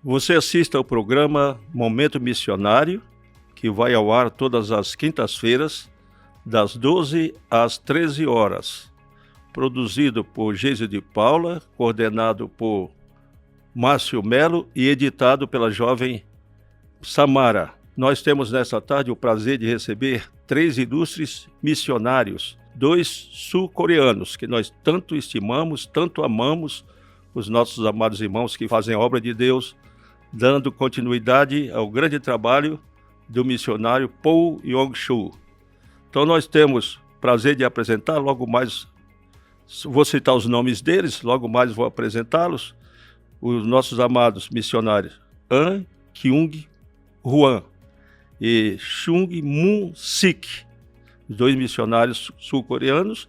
Você assiste ao programa Momento Missionário, que vai ao ar todas as quintas-feiras, das 12 às 13 horas. Produzido por Geise de Paula, coordenado por Márcio Melo e editado pela jovem Samara. Nós temos nesta tarde o prazer de receber 3 ilustres missionários, 2 sul-coreanos, que nós tanto estimamos, tanto amamos, os nossos amados irmãos que fazem a obra de Deus, dando continuidade ao grande trabalho do missionário Paul Yong-Soo. Então nós temos prazer de apresentar, logo mais vou citar os nomes deles, logo mais vou apresentá-los, os nossos amados missionários An Kyung Hwan e Chung Moon Sik, os 2 missionários sul-coreanos,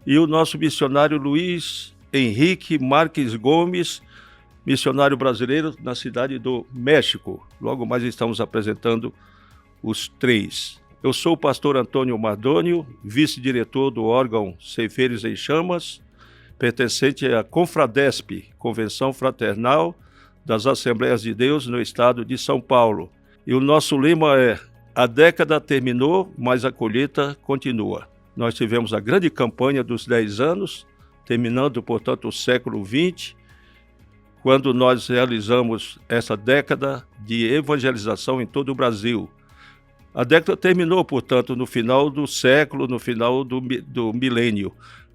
e o nosso missionário Luiz Henrique Marques Gomes, missionário brasileiro na cidade do México. Logo mais estamos apresentando os 3. Eu sou o pastor Antônio Mardônio, vice-diretor do órgão Ceifeiros em Chamas, pertencente à Confradesp, Convenção Fraternal das Assembleias de Deus no estado de São Paulo. E o nosso lema é: a década terminou, mas a colheita continua. Nós tivemos a grande campanha dos 10 anos, terminando, portanto, o século XX, quando nós realizamos essa década de evangelização em todo o Brasil. A década terminou, portanto, no final do século, no final do milênio,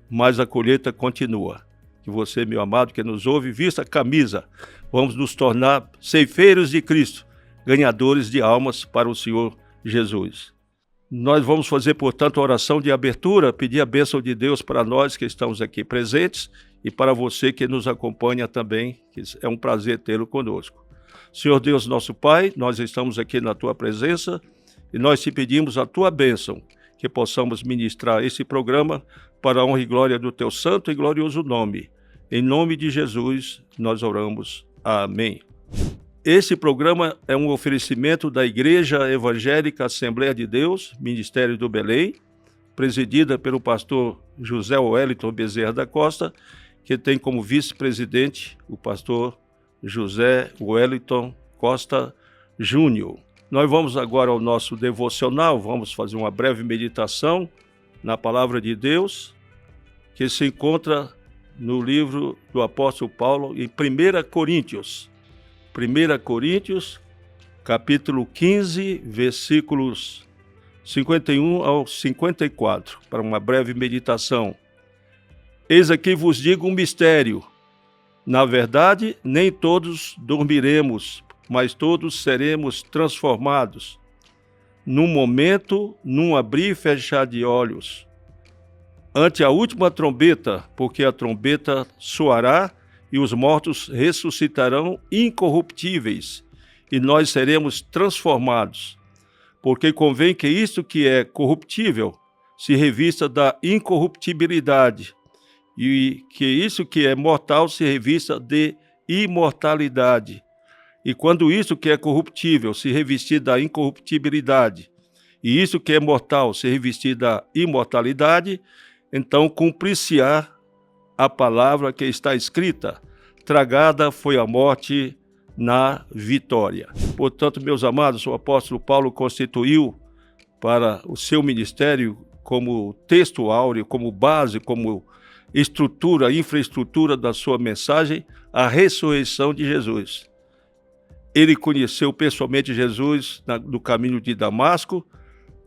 mas a colheita continua. Que você, meu amado, que nos ouve, vista a camisa. Vamos nos tornar ceifeiros de Cristo, ganhadores de almas para o Senhor Jesus. Nós vamos fazer, portanto, a oração de abertura, pedir a bênção de Deus para nós que estamos aqui presentes e para você que nos acompanha também, que é um prazer tê-lo conosco. Senhor Deus, nosso Pai, nós estamos aqui na Tua presença e nós te pedimos a Tua bênção, que possamos ministrar esse programa para a honra e glória do Teu santo e glorioso nome. Em nome de Jesus, nós oramos. Amém. Esse programa é um oferecimento da Igreja Evangélica Assembleia de Deus, Ministério do Belém, presidida pelo pastor José Wellington Bezerra da Costa, que tem como vice-presidente o pastor José Wellington Costa Júnior. Nós vamos agora ao nosso devocional, vamos fazer uma breve meditação na Palavra de Deus, que se encontra no livro do apóstolo Paulo, em 1 Coríntios. 1 Coríntios, capítulo 15, versículos 51 ao 54, para uma breve meditação. Eis aqui vos digo um mistério. Na verdade, nem todos dormiremos, mas todos seremos transformados. Num momento, num abrir e fechar de olhos. Ante a última trombeta, porque a trombeta soará e os mortos ressuscitarão incorruptíveis, e nós seremos transformados. Porque convém que isto que é corruptível se revista da incorruptibilidade, e que isso que é mortal se revista de imortalidade. E quando isso que é corruptível se revestir da incorruptibilidade, e isso que é mortal se revestir da imortalidade, então cumprir-se-á a palavra que está escrita: tragada foi a morte na vitória. Portanto, meus amados, o apóstolo Paulo constituiu para o seu ministério como texto áureo, como base, como estrutura, infraestrutura da sua mensagem, a ressurreição de Jesus. Ele conheceu pessoalmente Jesus no caminho de Damasco,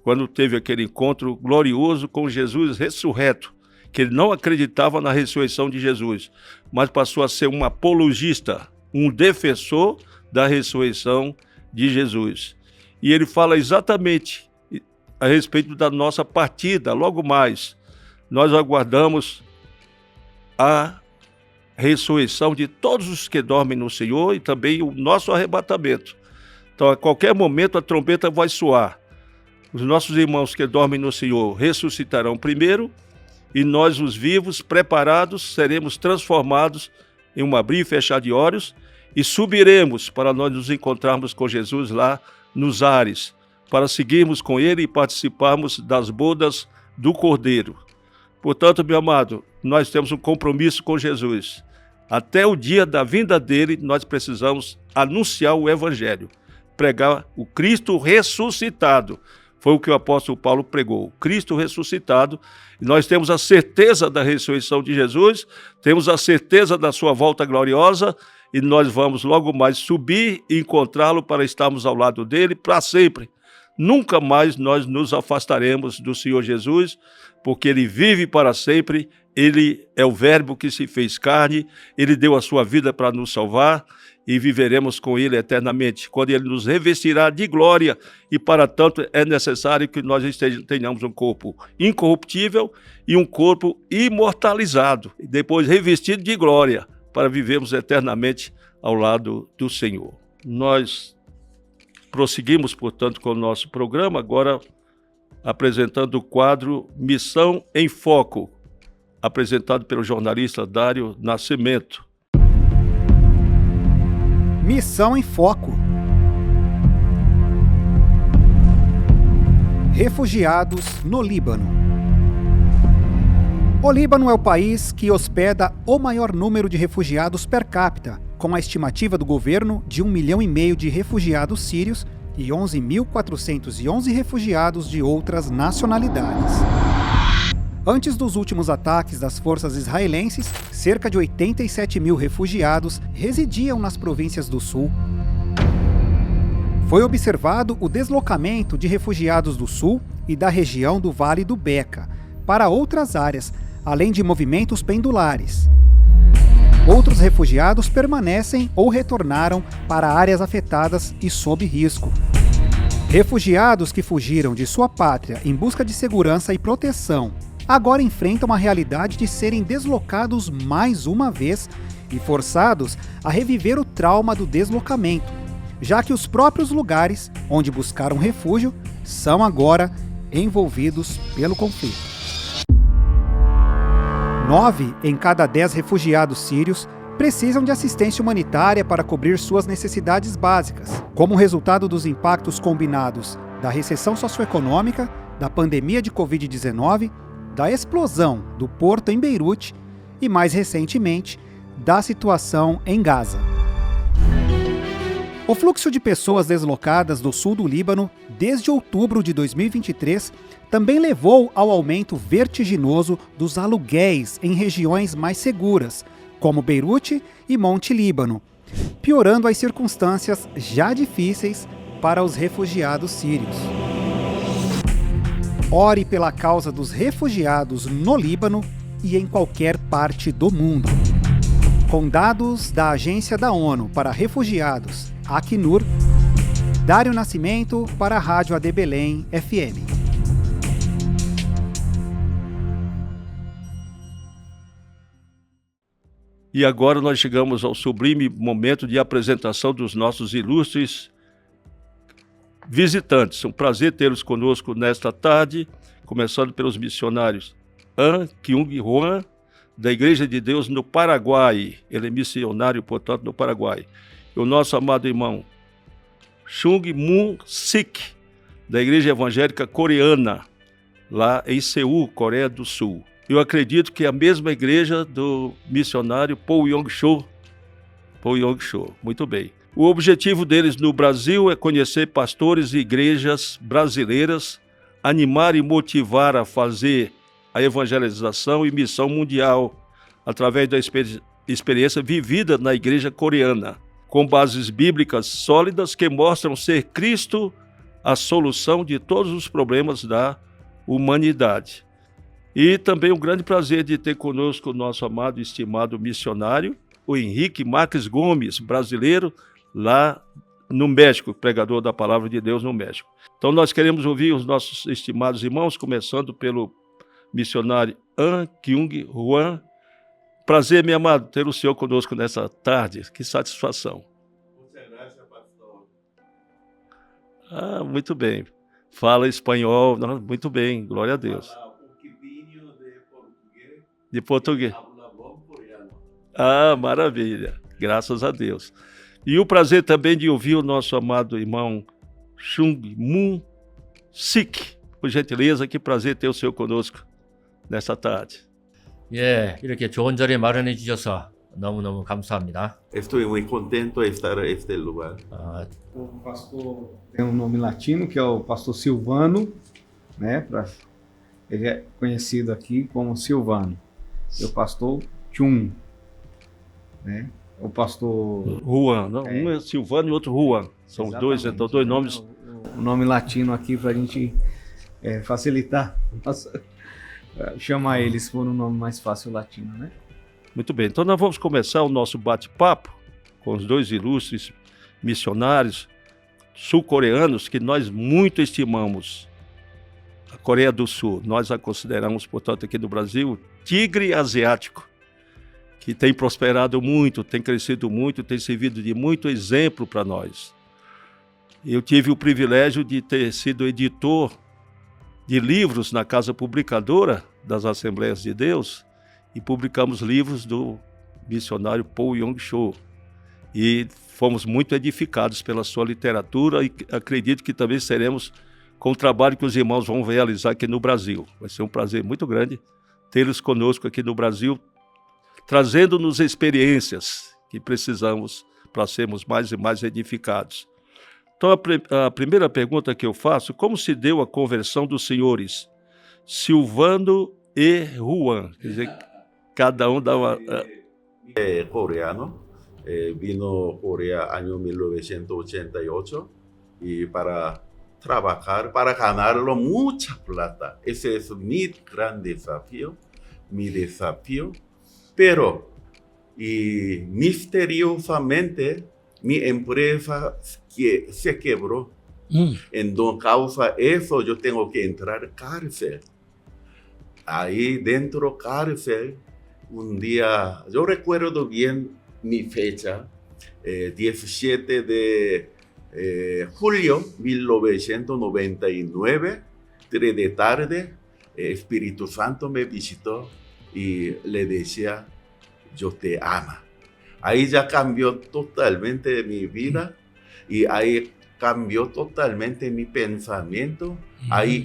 quando teve aquele encontro glorioso com Jesus ressurreto, que ele não acreditava na ressurreição de Jesus, mas passou a ser um apologista, um defensor da ressurreição de Jesus. E ele fala exatamente a respeito da nossa partida, logo mais. Nós aguardamos a ressurreição de todos os que dormem no Senhor e também o nosso arrebatamento. Então, a qualquer momento a trombeta vai soar. Os nossos irmãos que dormem no Senhor ressuscitarão primeiro, e nós, os vivos, preparados, seremos transformados em um abrir e fechar de olhos e subiremos para nós nos encontrarmos com Jesus lá nos ares, para seguirmos com Ele e participarmos das bodas do Cordeiro. Portanto, meu amado, nós temos um compromisso com Jesus. Até o dia da vinda dele, nós precisamos anunciar o Evangelho, pregar o Cristo ressuscitado. Foi o que o apóstolo Paulo pregou, o Cristo ressuscitado. E nós temos a certeza da ressurreição de Jesus, temos a certeza da sua volta gloriosa, e nós vamos logo mais subir e encontrá-lo para estarmos ao lado dele para sempre. Nunca mais nós nos afastaremos do Senhor Jesus, porque ele vive para sempre, ele é o verbo que se fez carne, ele deu a sua vida para nos salvar e viveremos com ele eternamente, quando ele nos revestirá de glória, e para tanto é necessário que nós tenhamos um corpo incorruptível e um corpo imortalizado, e depois revestido de glória, para vivermos eternamente ao lado do Senhor. Nós prosseguimos, portanto, com o nosso programa, agora apresentando o quadro Missão em Foco, apresentado pelo jornalista Dário Nascimento. Missão em Foco. Refugiados no Líbano. O Líbano é o país que hospeda o maior número de refugiados per capita, com a estimativa do governo de 1,5 milhão de refugiados sírios e 11.411 refugiados de outras nacionalidades. Antes dos últimos ataques das forças israelenses, cerca de 87 mil refugiados residiam nas províncias do sul. Foi observado o deslocamento de refugiados do sul e da região do Vale do Beca para outras áreas, além de movimentos pendulares. Outros refugiados permanecem ou retornaram para áreas afetadas e sob risco. Refugiados que fugiram de sua pátria em busca de segurança e proteção agora enfrentam a realidade de serem deslocados mais uma vez e forçados a reviver o trauma do deslocamento, já que os próprios lugares onde buscaram refúgio são agora envolvidos pelo conflito. 9 em cada 10 refugiados sírios precisam de assistência humanitária para cobrir suas necessidades básicas, como resultado dos impactos combinados da recessão socioeconômica, da pandemia de Covid-19, da explosão do porto em Beirute e, mais recentemente, da situação em Gaza. O fluxo de pessoas deslocadas do sul do Líbano desde outubro de 2023 também levou ao aumento vertiginoso dos aluguéis em regiões mais seguras, como Beirute e Monte Líbano, piorando as circunstâncias já difíceis para os refugiados sírios. Ore pela causa dos refugiados no Líbano e em qualquer parte do mundo. Com dados da Agência da ONU para Refugiados, Acnur, Dário Nascimento para a Rádio AD Belém FM. E agora nós chegamos ao sublime momento de apresentação dos nossos ilustres visitantes. É um prazer tê-los conosco nesta tarde, começando pelos missionários An Kyung-hwan, da Igreja de Deus no Paraguai. Ele é missionário, portanto, no Paraguai. E o nosso amado irmão Chung Moon Sik, da Igreja Evangélica Coreana, lá em Seul, Coreia do Sul. Eu acredito que é a mesma igreja do missionário Paul Yong-cho. Muito bem. O objetivo deles no Brasil é conhecer pastores e igrejas brasileiras, animar e motivar a fazer a evangelização e missão mundial através da experiência vivida na igreja coreana, com bases bíblicas sólidas que mostram ser Cristo a solução de todos os problemas da humanidade. E também um grande prazer de ter conosco o nosso amado e estimado missionário, o Henrique Marques Gomes, brasileiro, lá no México, pregador da Palavra de Deus no México. Então nós queremos ouvir os nossos estimados irmãos, começando pelo missionário An Kyung-hwan. Prazer, meu amado, ter o senhor conosco nessa tarde. Que satisfação. Muchas gracias, pastor. Muito bem. Fala espanhol. Não, muito bem, glória a Deus. Fala um pouquinho de português. De português. Habla bom coreano. Maravilha. Graças a Deus. E o prazer também de ouvir o nosso amado irmão Chung Moon Sik. Por gentileza, que prazer ter o senhor conosco nessa tarde. 예, 이렇게 좋은 자리 마련해 주셔서 너무너무 감사합니다. Estoy muy contento de estar en este lugar. 아, O pastor tem um nome latino, que é o pastor Silvano, né? Ele é conhecido aqui como Silvano. E o pastor Chum, né? O pastor... Juan, não? Um é Silvano e outro Juan. São os dois, então, dois nomes. O nome latino aqui para a gente facilitar, chamar eles por um nome mais fácil latino, né? Muito bem, então nós vamos começar o nosso bate-papo com os dois ilustres missionários sul-coreanos que nós muito estimamos. A Coreia do Sul, nós a consideramos, portanto, aqui no Brasil, tigre asiático, que tem prosperado muito, tem crescido muito, tem servido de muito exemplo para nós. Eu tive o privilégio de ter sido editor de livros na Casa Publicadora das Assembleias de Deus e publicamos livros do missionário Paul Yong-cho. E fomos muito edificados pela sua literatura e acredito que também seremos com o trabalho que os irmãos vão realizar aqui no Brasil. Vai ser um prazer muito grande tê-los conosco aqui no Brasil, trazendo-nos experiências que precisamos para sermos mais e mais edificados. Então, a primeira pergunta que eu faço, como se deu a conversão dos senhores Silvano e Juan? Quer dizer, cada um dá uma... Coreano, vino a Corea año 1988 y para trabajar, para ganarlo mucha plata. Ese es mi gran desafío, pero y misteriosamente mi empresa se quebró. Entonces, causa eso, yo tengo que entrar cárcel. Ahí dentro cárcel, un día, yo recuerdo bien mi fecha, 17 de julio 1999, 3 de tarde, Espíritu Santo me visitó y le decía, yo te amo. Ahí ya cambió totalmente mi vida y ahí cambió totalmente mi pensamiento. Ahí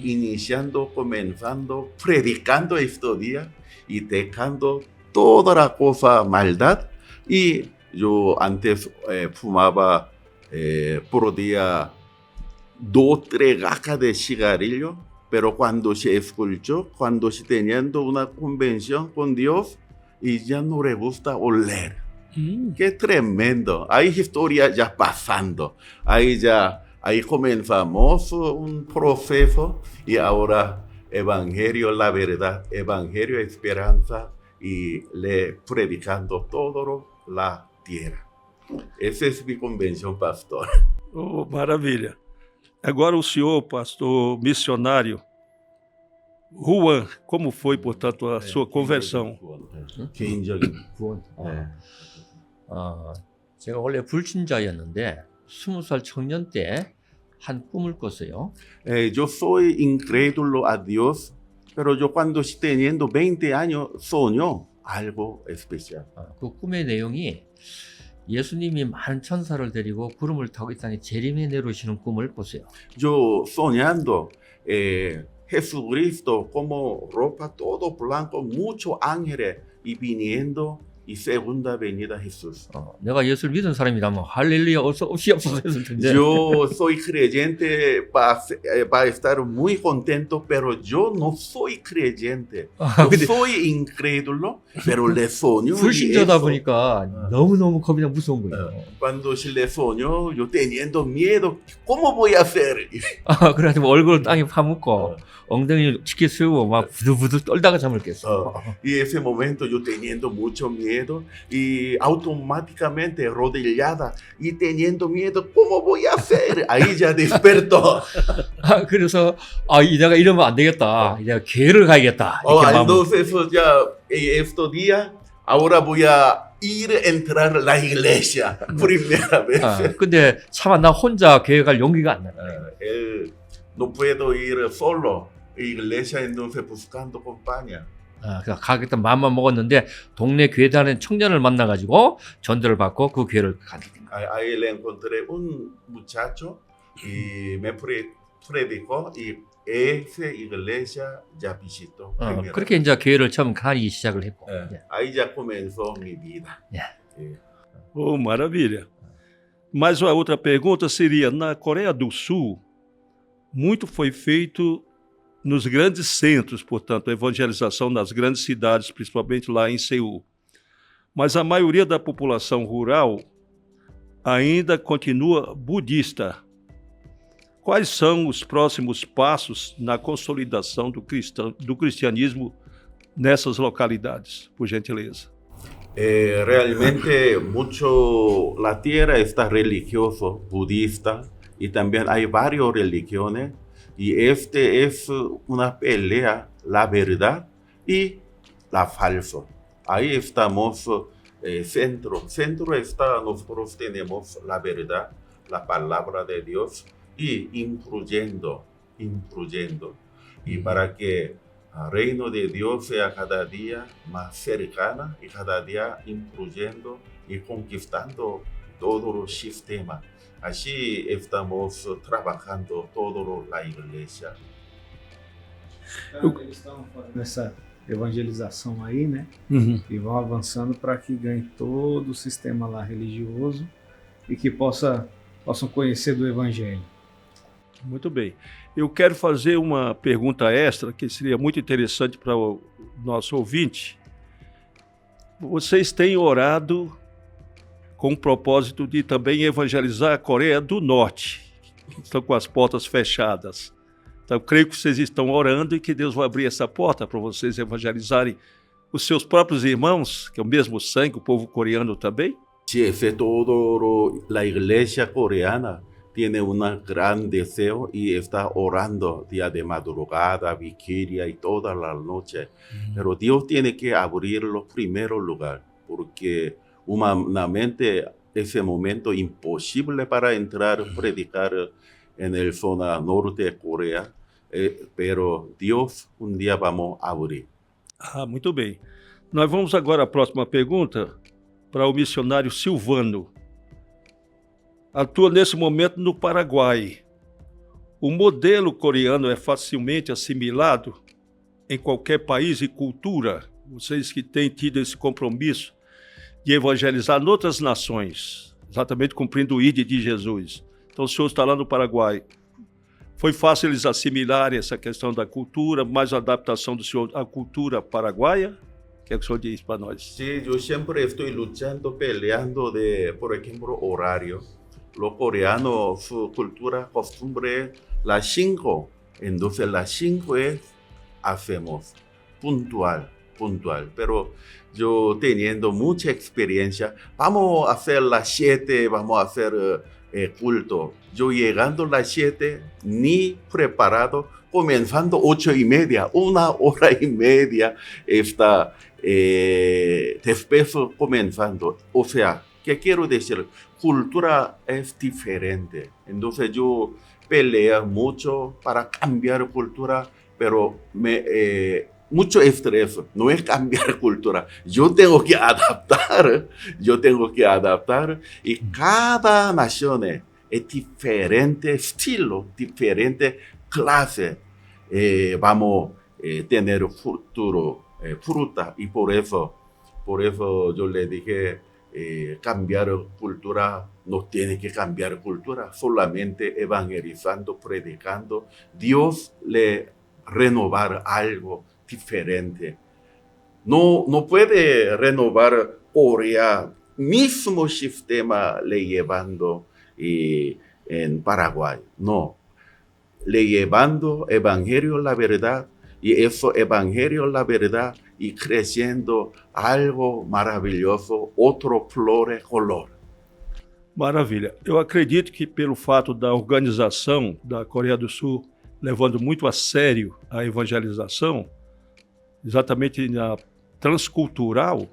comenzando, predicando estos días y dejando toda la cosa maldad. Y yo antes fumaba por día 2, 3 gacas de cigarrillo, pero cuando se escuchó, cuando se teniendo una convención con Dios y ya no le gusta oler. Qué tremendo. Hay historia ya pasando. Ahí comenzamos un proceso y ahora evangelio, la verdad, evangelio, esperanza y le predicando todo la tierra. Essa é a minha convenção, pastor. Oh, maravilha. Agora o senhor, pastor missionário, Juan, como foi, portanto, a sua conversão? 개인적인 구원. 제가 원래 불신자였는데 20살 청년 때 한 꿈을 꿨어요. Yo soy incrédulo a Dios, pero yo cuando teniendo 20 años soñó algo especial. 그 꿈의 내용이 예수님이 많은 천사를 데리고 구름을 타고 이 땅에 재림해 내려오시는 꿈을 꿨어요. Yo soñando Jesucristo como ropa todo blanco, muchos ángeles y viniendo y segunda venida Jesús. 내가 예수를 믿은 사람이라면 할렐루야 없이 했을 텐데. Yo soy creyente, va a estar muy contento, pero yo no soy creyente. Yo soy incrédulo, pero le soñó. 불신자다 보니까 너무너무 겁이 나 무서운 거예요. Cuando se le soñó, yo teniendo miedo, ¿cómo voy a hacer? 그래가지고 얼굴을 땅에 파묻고 엉덩이를 치켜 세우고 막 부들부들 떨다가 잠을 깼어. Y ese momento yo teniendo mucho miedo y automáticamente rodillada y teniendo miedo, ¿cómo voy a hacer? Ahí ya despertó. 그래서 내가 이러면 안 되겠다. 내가 교회를 가야겠다. Entonces ya estos días, ahora voy a entrar a la iglesia primera vez. 근데 차마 나 혼자 교회 갈 용기가 안 나. No puedo ir solo a la iglesia, entonces buscando compañía. 그래서 가겠다 마음만 먹었는데 동네 교회 다니는 청년을 만나가지고 전도를 받고 그 교회를 가게 된 거예요. Ahí le encontré un muchacho y me predicó y esa iglesia ya visitó. primera 그렇게 이제 교회를 처음 가기 시작을 했고. vez. 예. Ahí ya comenzó mi vida. 예. Oh, maravilha. Mas a outra pergunta seria: na Coreia do Sul, muito foi feito nos grandes centros, portanto, a evangelização nas grandes cidades, principalmente lá em Seul. Mas a maioria da população rural ainda continua budista. Quais são os próximos passos na consolidação do cristianismo nessas localidades, por gentileza? Realmente mucho, la tierra está religioso, budista, y también hay varias religiones, y este es una pelea, la verdad y la falso. Ahí estamos, centro está, nosotros tenemos la verdad, la palabra de Dios, y influyendo, y para que el reino de Dios sea cada día más cercana y cada día influyendo y conquistando todo el sistema. Así estamos trabajando toda la iglesia. Então, eles estão fazendo essa evangelização aí, né? E vão avançando para que ganhe todo o sistema lá religioso e que possam conhecer do evangelho. Muito bem. Eu quero fazer uma pergunta extra que seria muito interessante para o nosso ouvinte. Vocês têm orado com o propósito de também evangelizar a Coreia do Norte, que estão com as portas fechadas. Então, eu creio que vocês estão orando e que Deus vai abrir essa porta para vocês evangelizarem os seus próprios irmãos, que é o mesmo sangue, o povo coreano também. Sí, ese todo la iglesia coreana tiene un gran deseo y está orando día de madrugada, vigilia y toda la noche. Pero Dios tiene que abrir los primeros lugares, porque humanamente ese momento imposible para entrar, predicar en el zona norte de Corea, pero Dios un día vamos a abrir. Ah, muito bem. Nós vamos agora à próxima pergunta para o missionário Silvano. Atua nesse momento no Paraguai. O modelo coreano é facilmente assimilado em qualquer país e cultura? Vocês que têm tido esse compromisso de evangelizar em outras nações, exatamente cumprindo o ID de Jesus. Então o senhor está lá no Paraguai. Foi fácil eles assimilarem essa questão da cultura, mais a adaptação do senhor à cultura paraguaia? O que é que o senhor diz para nós? Sí, yo siempre estoy luchando, peleando de, por ejemplo, horario. Los coreanos, su cultura, costumbre, las 5. Entonces las 5 es, hacemos puntual. Pero yo teniendo mucha experiencia, vamos a hacer las 7, vamos a hacer culto. Yo llegando a las 7, ni preparado, comenzando 8:30, 1 hora y media está después comenzando. O sea, ¿qué quiero decir? Cultura es diferente. Entonces yo peleo mucho para cambiar cultura, pero mucho estrés. No es cambiar cultura. Yo tengo que adaptar. Y cada nación es diferente estilo, diferente clase. Vamos a tener futuro, fruta. Y por eso yo le dije, cambiar cultura, no tiene que cambiar cultura, solamente evangelizando, predicando. Dios le renovar algo diferente. No puede renovar Corea, mismo sistema le llevando en Paraguay. No, le llevando evangelio, la verdad, y eso evangelio, la verdad, y creciendo algo maravilhoso, outro flor color. Maravilha. Eu acredito que pelo fato da organização da Coreia do Sul levando muito a sério a evangelização, exatamente na transcultural,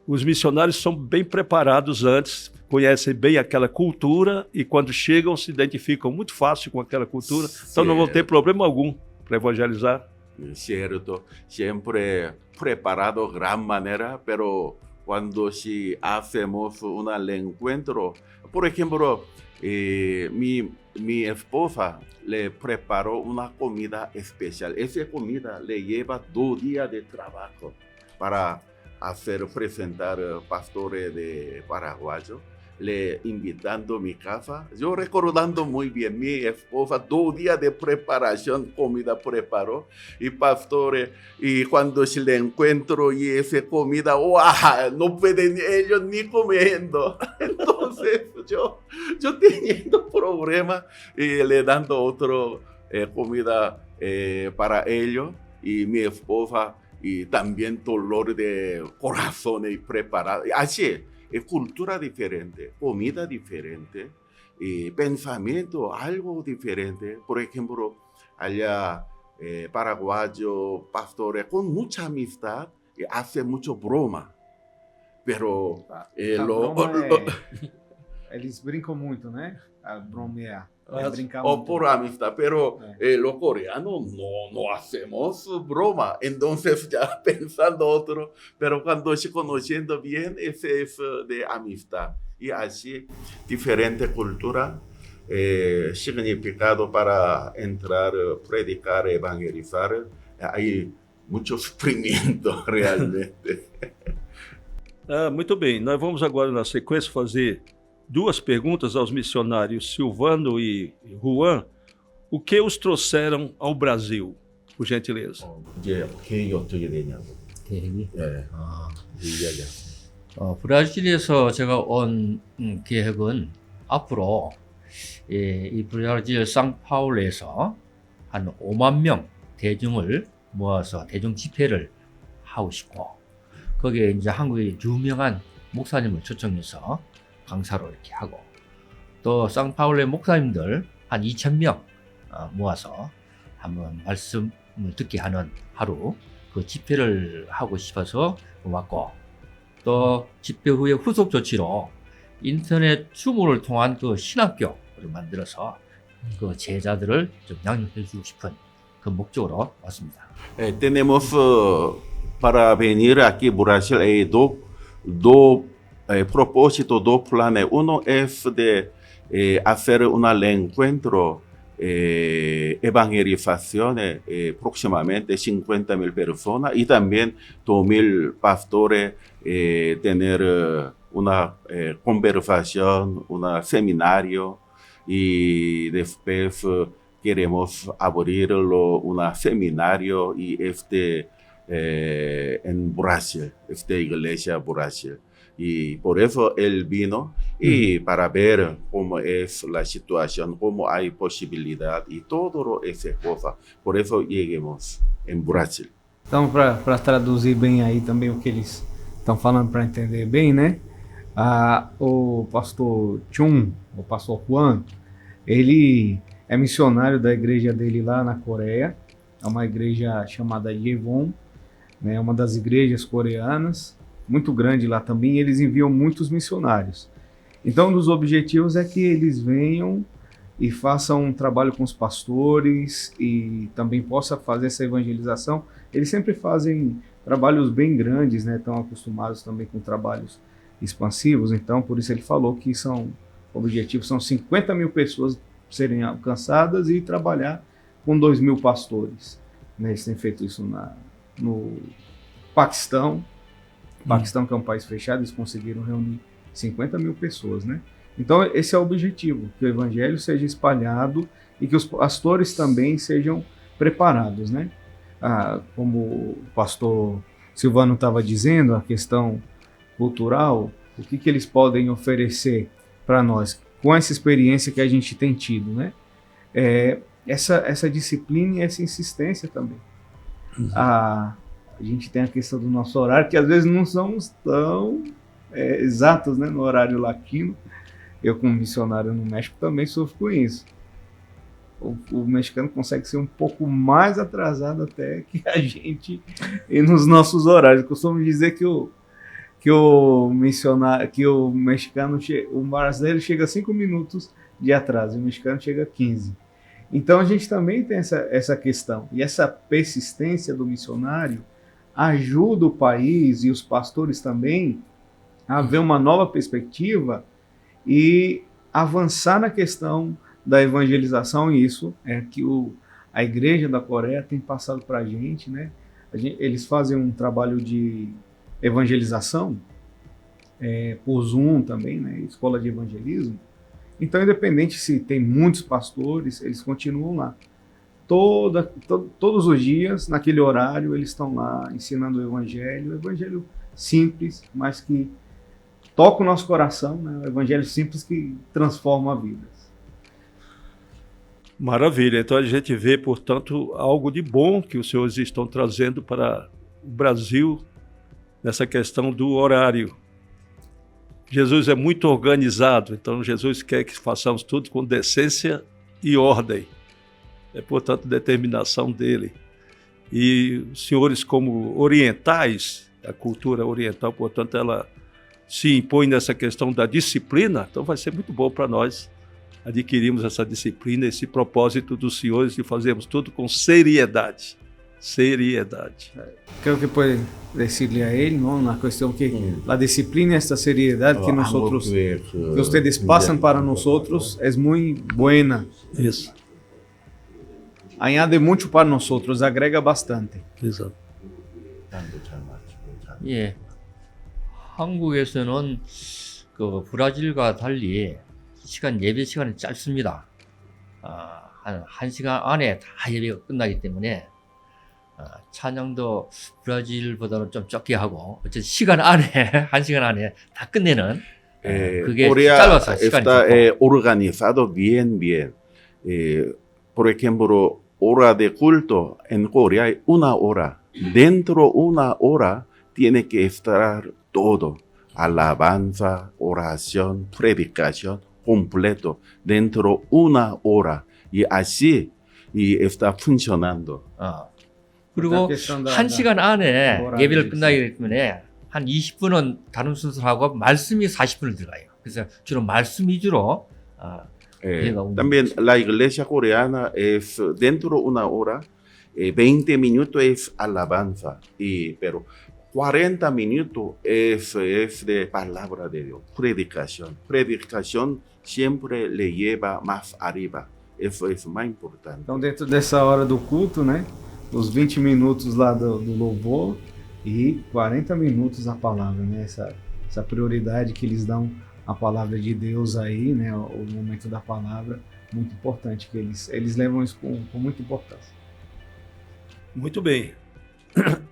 os missionários são bem preparados antes, conhecem bem aquela cultura e quando chegam se identificam muito fácil com aquela cultura, então não vão ter problema algum para evangelizar. Cierto, siempre preparado de gran manera, pero cuando si hacemos un encuentro, por ejemplo, Mi esposa le preparó una comida especial. Esa comida le lleva 2 días de trabajo para presentar pastores de paraguayos. Le invitando a mi casa. Yo recordando muy bien, mi esposa 2 días de preparación, comida preparó, y pastores, y cuando se le encuentro y esa comida, ¡wow! No pueden ellos ni comiendo. Entonces yo teniendo problemas y le dando otra comida para ellos, y mi esposa, y también dolor de corazón y preparado. Así es cultura diferente, comida diferente, pensamiento algo diferente. Por ejemplo, allá paraguayos, pastores con mucha amistad, hace mucho broma, pero eles brincam muito, né? A bromear. Brincar o muito. por amistad, pero los coreanos no hacemos broma, entonces ya pensando otro, pero cuando se conociendo bien, ese es de amistad, y así diferente cultura, significado para entrar, predicar, evangelizar, hay mucho sufrimiento realmente. Muito bem, nós vamos agora na sequência fazer 2 perguntas aos missionários Silvano e Juan. O que os trouxeram ao Brasil, por gentileza? 이제 계획이 어떻게 되냐고. 계획이? 예. 아, 이야기하세요. 브라질에서 제가 온 계획은 앞으로 이 브라질 상파울에서 한 5만 명 대중을 모아서 대중 집회를 하고 싶고, 거기에 이제 한국의 유명한 목사님을 초청해서 강사로 이렇게 하고, 또 상파울의 목사님들 한 2,000명 모아서 한번 말씀을 듣게 하는 하루, 그 집회를 하고 싶어서 왔고, 또 집회 후에 후속 조치로 인터넷 줌을 통한 그 신학교를 만들어서 그 제자들을 좀 양육해 주고 싶은 그 목적으로 왔습니다. Tenemos para venir aquí a Brasil dos propósitos, 2 planes. Uno es de hacer un encuentro, evangelización, próximamente 50,000 personas, y también 2,000 pastores, tener una conversación, un seminario, y después queremos abrirlo un seminario y en Brasil, iglesia Brasil. Y por eso él vino, y para ver cómo es la situación, cómo hay posibilidad y todo esas cosas. Por eso lleguemos en Brasil. Então, para traduzir bem aí também o que eles estão falando, para entender bem, né? O pastor Chun, o pastor Juan, ele é missionário da igreja dele lá na Coreia. É uma igreja chamada Yewon, né? Uma das igrejas coreanas, muito grande lá também. Eles enviam muitos missionários. Então, um dos objetivos é que eles venham e façam um trabalho com os pastores e também possa fazer essa evangelização. Eles sempre fazem trabalhos bem grandes, né? Estão acostumados também com trabalhos expansivos. Então, por isso ele falou que objetivos são 50,000 pessoas serem alcançadas e trabalhar com 2,000 pastores. Né? Eles têm feito isso no Paquistão. Paquistão, que é um país fechado, eles conseguiram reunir 50,000 pessoas, né? Então, esse é o objetivo, que o evangelho seja espalhado e que os pastores também sejam preparados, né? Como o pastor Silvano estava dizendo, a questão cultural, o que eles podem oferecer para nós com essa experiência que a gente tem tido, né? Essa disciplina e essa insistência também. Uhum. A gente tem a questão do nosso horário, que às vezes não somos tão exatos, né, no horário latino. Eu, como missionário no México, também sofro com isso. O mexicano consegue ser um pouco mais atrasado até que a gente e nos nossos horários. Eu costumo dizer que o mexicano, o brasileiro chega 5 minutos de atraso, e o mexicano chega 15. Então a gente também tem essa questão. E essa persistência do missionário ajuda o país e os pastores também a ver uma nova perspectiva e avançar na questão da evangelização, e isso é que a Igreja da Coreia tem passado para a gente, né? Eles fazem um trabalho de evangelização por Zoom também, né? Escola de evangelismo. Então, independente se tem muitos pastores, eles continuam lá. Todos os dias, naquele horário, eles estão lá ensinando o evangelho simples, mas que toca o nosso coração, né? O evangelho simples que transforma vidas. Maravilha. Então a gente vê, portanto, algo de bom que os senhores estão trazendo para o Brasil nessa questão do horário. Jesus é muito organizado, então Jesus quer que façamos tudo com decência e ordem. É, portanto, determinação dele. E os senhores, como orientais, a cultura oriental, portanto, ela se impõe nessa questão da disciplina, então vai ser muito bom para nós adquirirmos essa disciplina, esse propósito dos senhores de fazermos tudo com seriedade. Seriedade. Creo que puede decirle a él, ¿no? Una cuestión que la disciplina, esta seriedad que nosotros, que ustedes pasan para nosotros es muy buena. Isso. Añade mucho para nosotros, agrega bastante. Exato. 예. 한국에서는 그 브라질과 달리 예배 시간이 짧습니다. 한 1시간 안에 다 예배가 끝나기 때문에 찬양도 브라질보다는 좀 적게 하고 어쨌든 시간 안에 1시간 안에 다 끝내는 그게 짧아서 시간이 está organizado bien. Por ejemplo, hora de culto en Corea hay 1 hora. Dentro de 1 hora tiene que estar todo. Alabanza, oración, predicación, completo. Dentro de 1 hora. Y así está funcionando. 그리고 1시간 안에 예배를 끝나기 때문에 한 20분은 다른 순서를 하고 말씀이 40분을 들어가요. 그래서 주로 말씀 위주로 también la iglesia coreana es dentro de 1 hora, 20 minutos es alabanza, pero 40 minutos es de palabra de Dios, predicación. Predicación siempre le lleva más arriba. Isso é mais importante. Então, dentro dessa hora do culto, né? Os 20 minutos lá do louvor e 40 minutos a palavra, né? Essa prioridade que eles dão à palavra de Deus aí, né? O momento da palavra, muito importante, que eles levam isso com muita importância. Muito bem.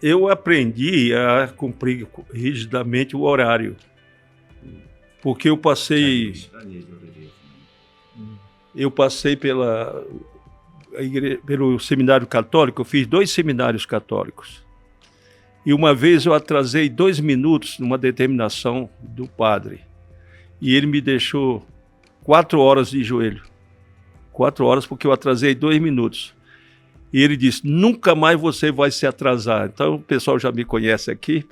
Eu aprendi a cumprir rigidamente o horário, porque eu passei pelo seminário católico, eu fiz 2 seminários católicos. E uma vez eu atrasei 2 minutos numa determinação do padre. E ele me deixou 4 horas de joelho. 4 horas porque eu atrasei 2 minutos. E ele disse, nunca mais você vai se atrasar. Então o pessoal já me conhece aqui.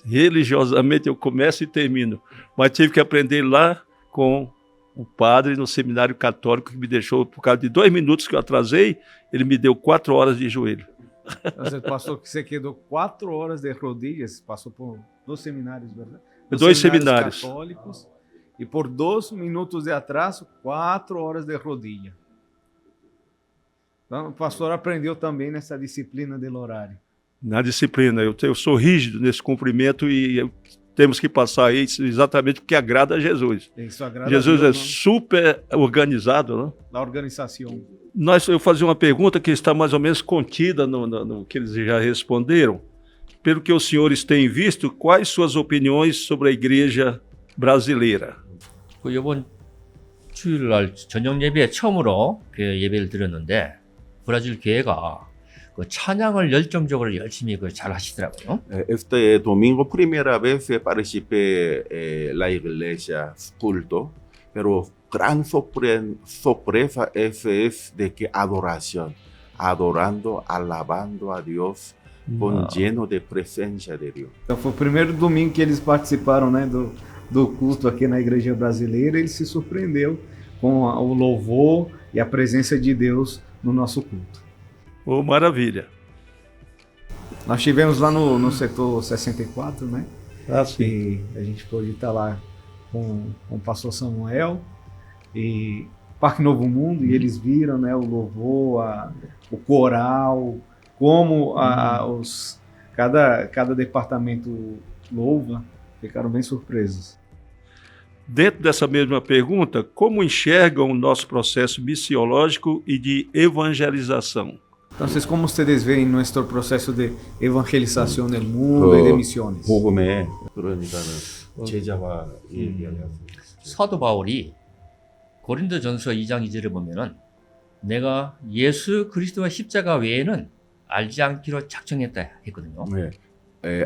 Religiosamente eu começo e termino. Mas tive que aprender lá com o padre no seminário católico, que me deixou, por causa de 2 minutos que eu atrasei, ele me deu 4 horas de joelho. Você quedou 4 horas de rodilhas, passou por 2 seminários, verdade? 2 seminários católicos, e por 2 minutos de atraso, 4 horas de rodilha. Então, o pastor aprendeu também nessa disciplina do horário. Na disciplina, eu sou rígido nesse cumprimento e temos que passar isso exatamente porque agrada a Jesus. Isso agrada Jesus a Deus, é super organizado, né? Na organização. Eu fazia uma pergunta que está mais ou menos contida no que eles já responderam. Pelo que os senhores têm visto, quais suas opiniões sobre a igreja brasileira? 그 이번 주일날 저녁 예배에 처음으로 그 예배를 드렸는데 브라질 교회가 그 찬양을 열정적으로 열심히 잘 하시더라고요. Este domingo, primera vez participé en la iglesia culto, pero gran sorpresa es de que adoración, adorando, alabando a Dios, con lleno de presencia de Dios. Então foi o primeiro domingo que eles participaram, né, do culto aqui na igreja brasileira. Ele se surpreendeu com o louvor e a presença de Deus no nosso culto. Oh, maravilha. Nós estivemos lá no setor 64, né? Ah, sim. E a gente pôde estar lá com o pastor Samuel e Parque Novo Mundo, e eles viram, né, o louvor, o coral, como cada departamento louva, ficaram bem surpresos. Dentro dessa mesma pergunta, como enxergam o nosso processo missiológico e de evangelização? Entonces, ¿cómo ustedes ven nuestro proceso de evangelización del mundo y de misiones? 복음에 그러니까는 제자와 얘기하는 사도 바울이 고린도전서 2장 2절에 보면은 내가 예수 그리스도와 십자가 외에는 알지 않기로 작정했다 했거든요. 네.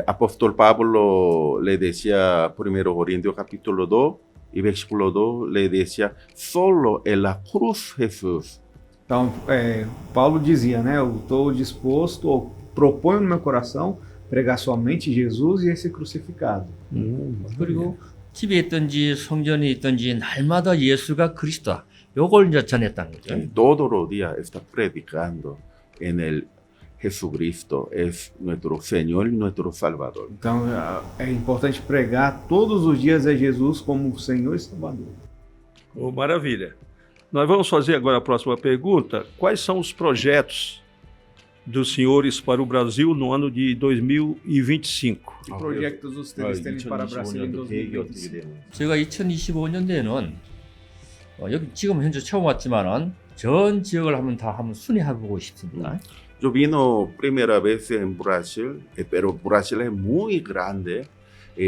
Apóstol Pablo le decía, 1 Corintios capítulo 2 y versículo 2, le decía, solo en la cruz Jesús. Então, Paulo dizia, né, eu estou disposto, ou proponho no meu coração, pregar somente Jesus e esse crucificado. 그리고 집에 있든지 성전에 있든지 날마다 예수가 그리스도다. 요걸 이제 전했다는 거죠. Todos los días está predicando en el Jesucristo, es nuestro Señor y nuestro Salvador. Então, é importante pregar todos os dias a Jesus como Senhor e Salvador. Oh, maravilha. Nós vamos fazer agora a próxima pergunta. Quais são os projetos dos senhores para o Brasil no ano de 2025? Que projetos vocês têm para o Brasil em 2025? 제가 2025년도에는 여기 지금 현재 처음 왔지만은 전 지역을 한번 순회해보고 싶습니다. Yo vino primera vez en Brasil, pero Brasil es muy grande,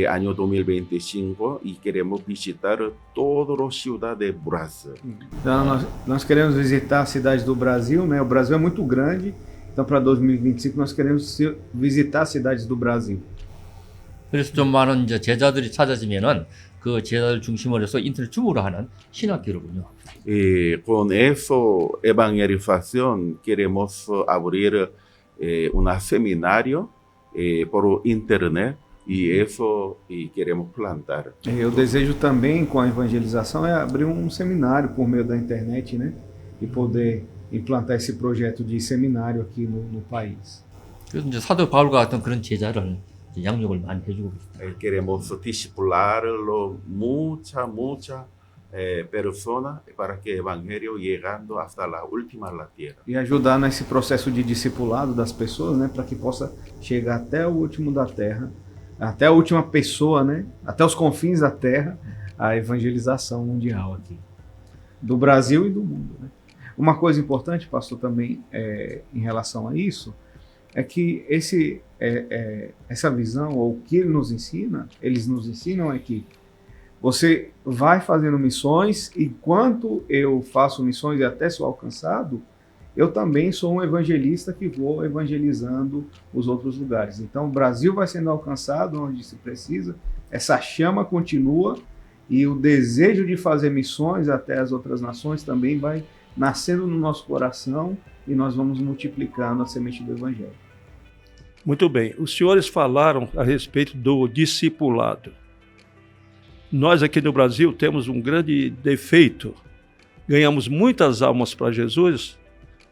año 2025, y queremos visitar todas las ciudades de Brasil. Então, nós queremos visitar a cidade do Brasil, né? O Brasil é muito grande, então para 2025 nós queremos visitar as cidades do Brasil. 그래서 좀 많은 이제 제자들이 찾아지면은 그 제자들 중심으로 해서 인터넷 줌으로 하는 신학교로군요. Con eso, evangelización, queremos abrir un seminario por internet y eso y queremos plantar. Eu desejo também, com a evangelização, é abrir um seminário por meio da internet, né? E poder implantar esse projeto de seminário aqui no país. 그래서 이제 사도 바울과 같은 그런 제자를 이제 양육을 많이 해주고 있습니다. Queremos discipularlo muchas personas para que el evangelio llegando hasta la última de la tierra. E ajudar nesse processo de discipulado das pessoas, né? Para que possa chegar até o último da terra, até a última pessoa, né? Até os confins da terra, a evangelização mundial aqui, do Brasil e do mundo, né? Uma coisa importante, pastor, também em relação a isso, é que essa visão, ou o que eles nos ensinam é que você vai fazendo missões, e enquanto eu faço missões e até sou alcançado, eu também sou um evangelista que vou evangelizando os outros lugares. Então o Brasil vai sendo alcançado onde se precisa, essa chama continua, e o desejo de fazer missões até as outras nações também vai nascendo no nosso coração, e nós vamos multiplicando a semente do evangelho. Muito bem. Os senhores falaram a respeito do discipulado. Nós aqui no Brasil temos um grande defeito. Ganhamos muitas almas para Jesus,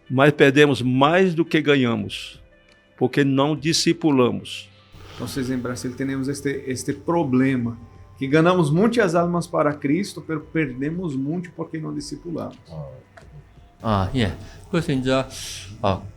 mas perdemos mais do que ganhamos, porque não discipulamos. Então, em Brasil temos este problema, que ganhamos muitas almas para Cristo, mas perdemos muito porque não discipulamos. 예. 그래서 이제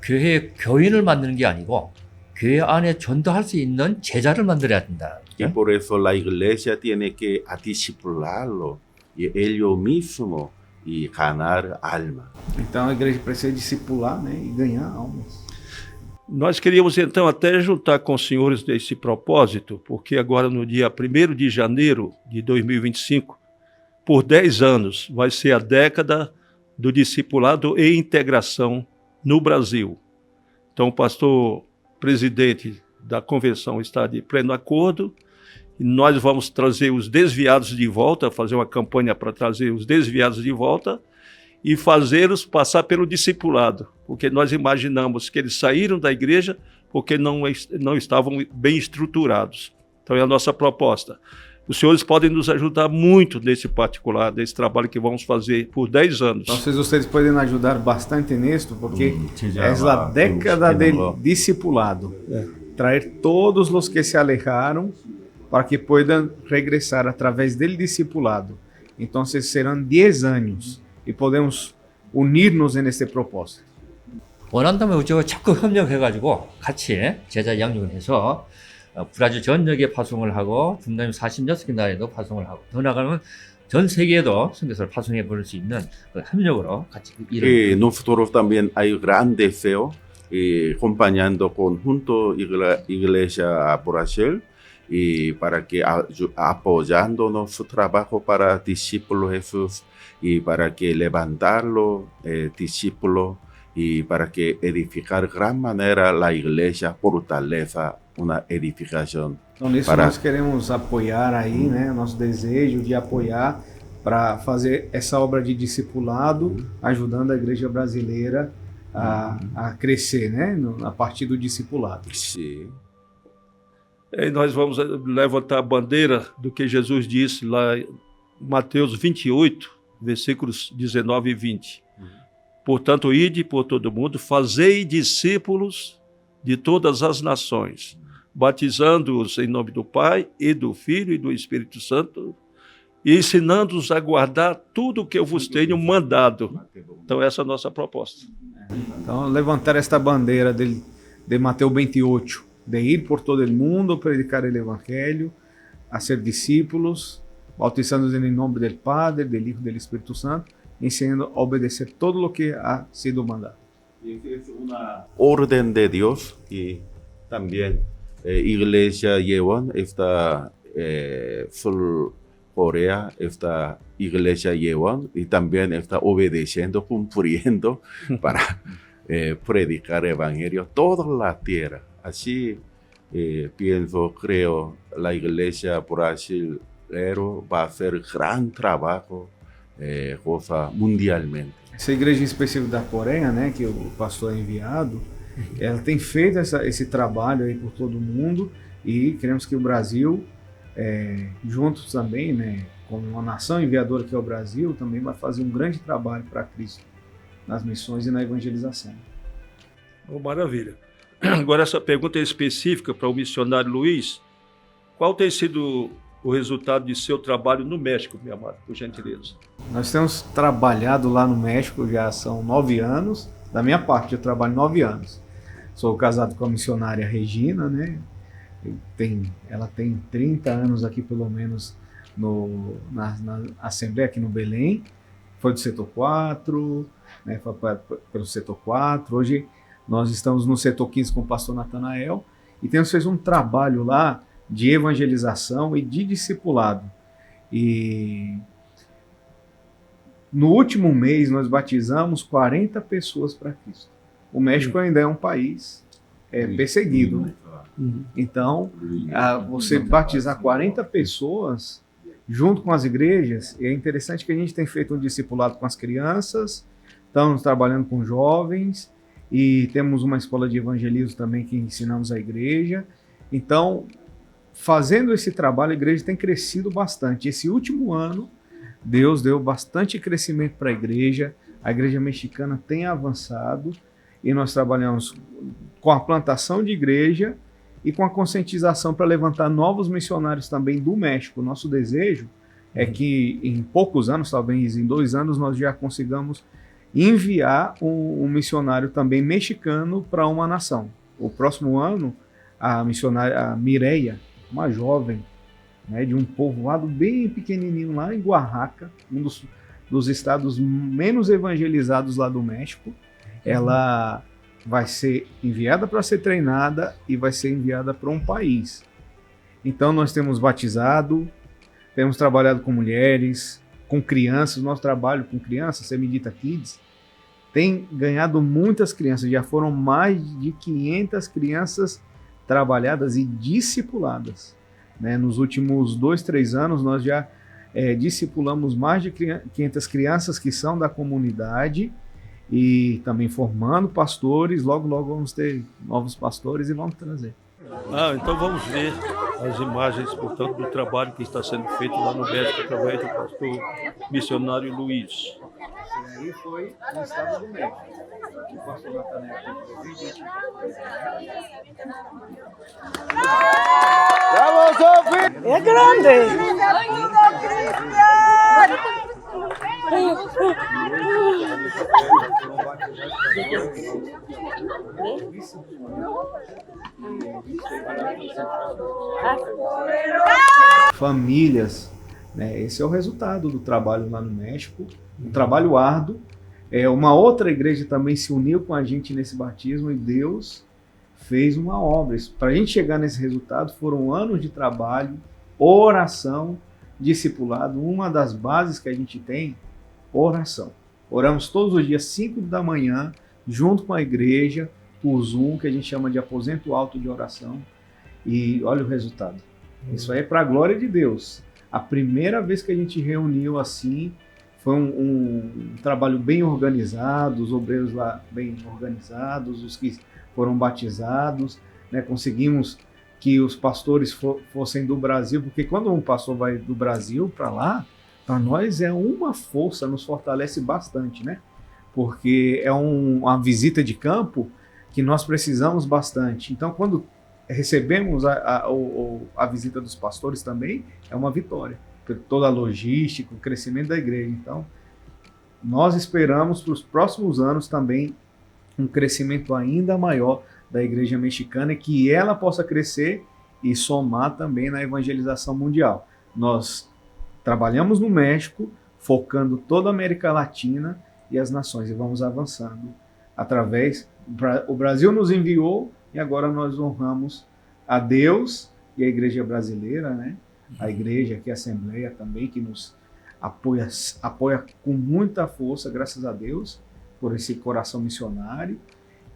교회 교인을 만드는 게 아니고 교회 안에 전도할 수 있는 제자를 만들어야 된다. Y por eso la iglesia tiene que discipularlo y ellos mismos y ganar alma. Então a igreja precisa discipular, né, e ganhar almas. Nós queríamos então até juntar com os senhores desse propósito, porque agora no dia 1º de janeiro de 2025, por 10 anos, vai ser a década do discipulado e integração no Brasil. Então o pastor presidente da convenção está de pleno acordo, e nós vamos trazer os desviados de volta, fazer uma campanha para trazer os desviados de volta e fazê-los passar pelo discipulado, porque nós imaginamos que eles saíram da igreja porque não estavam bem estruturados. Então é a nossa proposta. Os senhores podem nos ajudar muito nesse particular, nesse trabalho que vamos fazer por 10 anos. Então vocês podem ajudar bastante nisto, porque é a década do discipulado. Trazer todos os que se alejaram para que possam regressar através do discipulado. Então serão 10 anos e podemos unir-nos nesse propósito. 원한다면 우리가 적극 협력해가지고 같이 제자 양육을 해서 브라질 전역에 파송을 하고 중남미 46개 나라에도 파송을 하고 더 나가면 전 세계에도 선교사를 파송해 볼 수 있는 그 협력으로 같이 일을. Y nosotros también hay gran deseo acompañando conjunto Iglesia Brasil y para que apoyándonos su trabajo para discípulos Jesús y para que levantar los discípulos y para que edificar gran manera la iglesia fortaleza una edificación. Então nisso nós queremos apoiar aí, né, nosso desejo de apoiar para fazer essa obra de discipulado, ajudando a igreja brasileira a crescer, né, a partir do discipulado. Sim. E nós vamos levantar a bandeira do que Jesus disse lá em Mateus 28, versículos 19 e 20. Portanto, ide por todo mundo, fazei discípulos de todas as nações, batizando-os em nome do Pai e do Filho e do Espírito Santo, e ensinando-os a guardar tudo o que eu vos tenho mandado. Então, essa é a nossa proposta. Então, levantar esta bandeira de Mateus 28, de ir por todo o mundo, predicar o Evangelho, a ser discípulos, bautizando-os em nome do Padre, do Hijo e do Espírito Santo, ensinando a obedecer todo lo que ha sido mandado. Es una orden de Dios y también Iglesia Yeon, esta Sur Corea, esta Iglesia Yeon y también está obedeciendo, cumpliendo para predicar el Evangelio toda la tierra. Así pienso, creo, la Iglesia brasileña va a hacer gran trabajo mundialmente. Essa igreja específica da Coreia, né, que o pastor é enviado, ela tem feito esse trabalho aí por todo o mundo e queremos que o Brasil, juntos também, né, como uma nação enviadora que é o Brasil, também vai fazer um grande trabalho para Cristo nas missões e na evangelização. Oh, maravilha. Agora essa pergunta é específica para o missionário Luiz. Qual tem sido o resultado de seu trabalho no México, meu amado, por gentileza? Nós temos trabalhado lá no México já são 9 anos. Da minha parte, eu trabalho 9 anos. Sou casado com a missionária Regina, né? Ela tem 30 anos aqui, pelo menos, na Assembleia aqui no Belém. Foi do setor 4, né? Foi pelo setor 4. Hoje nós estamos no setor 15 com o pastor Natanael e temos feito um trabalho lá de evangelização e de discipulado. E no último mês nós batizamos 40 pessoas para Cristo. O México ainda é um país perseguido, né? Então, você batizar 40 pessoas junto com as igrejas, é interessante que a gente tem feito um discipulado com as crianças, estamos trabalhando com jovens e temos uma escola de evangelismo também que ensinamos à igreja. Então, fazendo esse trabalho, a igreja tem crescido bastante. Esse último ano, Deus deu bastante crescimento para a igreja mexicana tem avançado e nós trabalhamos com a plantação de igreja e com a conscientização para levantar novos missionários também do México. Nosso desejo é que em poucos anos, talvez em 2 anos, nós já consigamos enviar um missionário também mexicano para uma nação. O próximo ano, a missionária Mireia, uma jovem, né, de um povoado bem pequenininho lá em Oaxaca, um dos estados menos evangelizados lá do México, ela vai ser enviada para ser treinada e vai ser enviada para um país. Então nós temos batizado, temos trabalhado com mulheres, com crianças. Nosso trabalho com crianças, Semidita Kids, tem ganhado muitas crianças. Já foram mais de 500 crianças trabalhadas e discipuladas, né? Nos últimos 2-3 anos nós já discipulamos mais de 500 crianças que são da comunidade e também formando pastores. Logo vamos ter novos pastores e vamos trazer. Então vamos ver as imagens, portanto, do trabalho que está sendo feito lá no México através do pastor missionário Luiz. Esse aí foi no estado do México. O pastor Natanael aqui presente. ¡É grande! Famílias, né? Esse é o resultado do trabalho lá no México, um trabalho árduo. Uma outra igreja também se uniu com a gente nesse batismo e Deus fez uma obra. Para a gente chegar nesse resultado foram anos de trabalho, oração, discipulado. Uma das bases que a gente tem, oração. Oramos todos os dias 5 da manhã, junto com a igreja, por Zoom, que a gente chama de aposento alto de oração. E olha o resultado. Isso aí é para a glória de Deus. A primeira vez que a gente reuniu assim, foi um trabalho bem organizado, os obreiros lá bem organizados, os que foram batizados, né? Conseguimos que os pastores fossem do Brasil, porque quando um pastor vai do Brasil para lá, para nós é uma força, nos fortalece bastante, né? Porque é uma visita de campo que nós precisamos bastante. Então, quando recebemos a visita dos pastores também, é uma vitória. Por toda a logística, o crescimento da igreja. Então, nós esperamos para os próximos anos também um crescimento ainda maior da igreja mexicana e que ela possa crescer e somar também na evangelização mundial. Nós trabalhamos no México, focando toda a América Latina e as nações, e vamos avançando através. O Brasil nos enviou e agora nós honramos a Deus e a igreja brasileira, né? A igreja aqui, a Assembleia também, que nos apoia com muita força, graças a Deus, por esse coração missionário,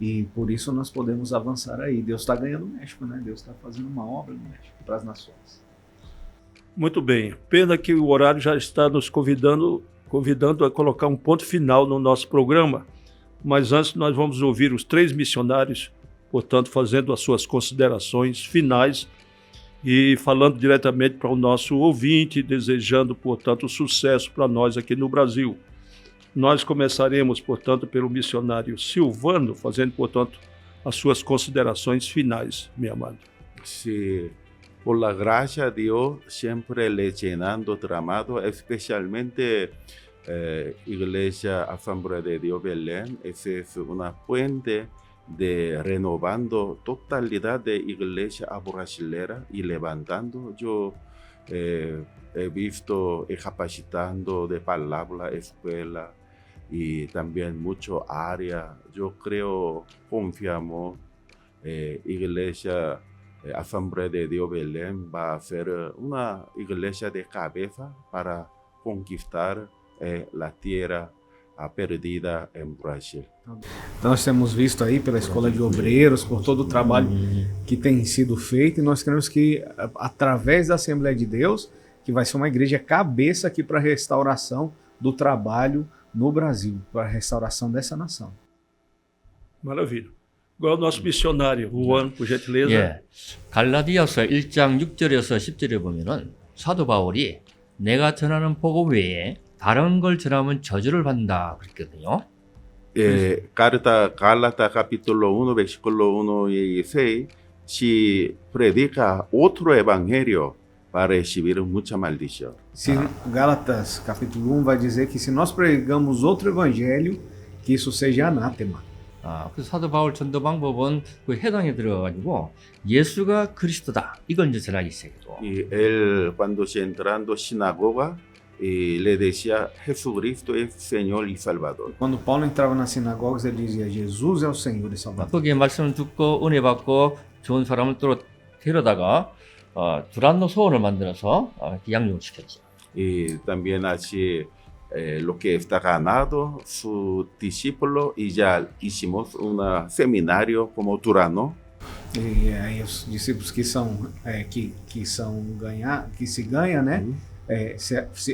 e por isso nós podemos avançar aí. Deus está ganhando o México, né? Deus está fazendo uma obra no México para as nações. Muito bem. Pena que o horário já está nos convidando a colocar um ponto final no nosso programa, mas antes nós vamos ouvir os 3 missionários, portanto, fazendo as suas considerações finais e falando diretamente para o nosso ouvinte, desejando, portanto, sucesso para nós aqui no Brasil. Nós começaremos, portanto, pelo missionário Silvano, fazendo, portanto, as suas considerações finais, meu amado. Sí, por la gracia de Dios, siempre le llenando tramado, especialmente Iglesia Asamblea de Dios Belén, esa es una fuente de renovando totalidad de iglesia brasilera y levantando. Yo he visto capacitando de palabra, escuela y también mucho área. Yo creo, confiamos, iglesia Asamblea de Dios Belén va a ser una iglesia de cabeza para conquistar la tierra perdida em Brasil. Então, nós temos visto aí pela Escola de Obreiros, por todo o trabalho que tem sido feito, e nós queremos que, através da Assembleia de Deus, que vai ser uma igreja cabeça aqui para a restauração do trabalho no Brasil, para a restauração dessa nação. Maravilha. Igual o nosso missionário, Juan, por gentileza. 예, 갈라디아서 1장 6절에서 10절에 보면은 사도 바울이 내가 전하는 복음 외에 다른 걸 전하면 저주를 받는다 그랬거든요. Carta Gálatas capítulo 1, versículo 1 y 6, si predica otro evangelio, va a recibir mucha maldición. Gálatas capítulo 1 vai dizer que se nós pregamos outro evangelho, que isso seja anátema. 그래서 사도 바울 전도 방법은 그 해당에 들어가지고 예수가 그리스도다 이걸 이제 전하기 시작했고. Y él cuando se entrando sinagoga le decía Jesucristo es Señor y Salvador. Quando Paulo entrava nas sinagogas, ele dizia Jesus é o Senhor e Salvador. 거기에 말씀을 듣고 은혜 받고 좋은 사람을 또 데려다가 두란노 소원을 만들어서 양육을 시켰죠. Y también así lo que está ganado su discípulo y ya hicimos un seminario como Turano. E aí os discípulos que se ganha, né?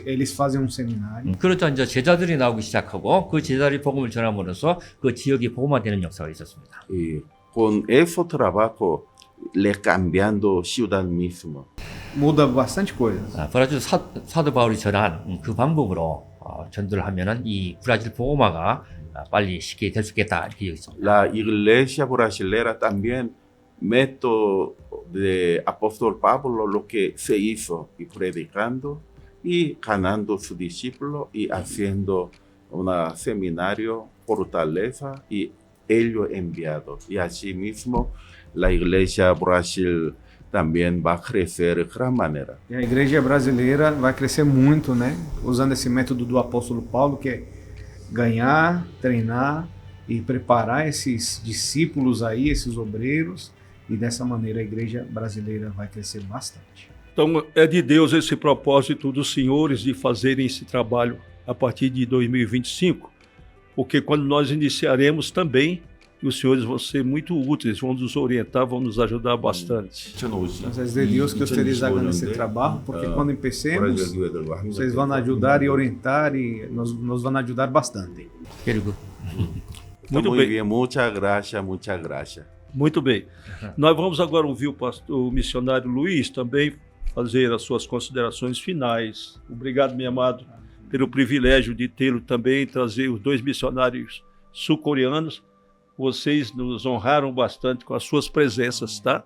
eles fazem um seminário. 그러자 이제 제자들이 나오기 시작하고 그 제자들이 복음을 전함으로써 그 지역이 복음화되는 역사가 있었습니다. Y con ese trabajo le cambiando ciudad mismo. Muda bastante coisa. 브라질 사도 바울이 전한 그 방법으로 전도를 하면은 이 브라질 복음화가 빨리 쉽게 될 수 있겠다 이렇게 여기습니다. La iglesia brasilera también método de apóstol Pablo lo que se hizo y predicando y ganando su discípulo y haciendo un seminario Fortaleza y ellos enviados. Y asimismo la iglesia Brasil também vai crescer de gran maneira. E a igreja brasileira vai crescer muito, né? Usando esse método do apóstolo Paulo, que é ganhar, treinar e preparar esses discípulos aí, esses obreiros, e dessa maneira a igreja brasileira vai crescer bastante. Então é de Deus esse propósito dos senhores de fazerem esse trabalho a partir de 2025, porque quando nós iniciaremos também, os senhores vão ser muito úteis, vão nos orientar, vão nos ajudar bastante. Entonces es de Dios que ustedes hagan ese trabajo, porque cuando empecemos, vocês vão ajudar e orientar e nos vão ajudar bastante. 그리고 Muito Muy bem. bien, muchas gracias, muchas gracias. Muito bem. Nós vamos agora ouvir o missionário Luiz também fazer as suas considerações finais. Obrigado, meu amado, pelo privilégio de tê-lo também, trazer os 2 missionários sul-coreanos. Vocês nos honraram bastante com as suas presenças, tá?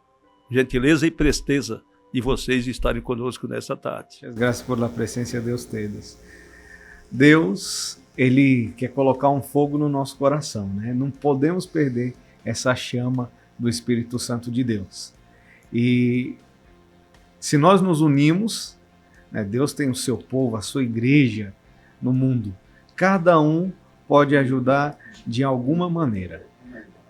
Gentileza e presteza de vocês estarem conosco nessa tarde. Graças por la presença de ustedes. Deus, Ele quer colocar um fogo no nosso coração, né? Não podemos perder essa chama do Espírito Santo de Deus. E se nós nos unimos, né, Deus tem o seu povo, a sua igreja no mundo. Cada um pode ajudar de alguma maneira.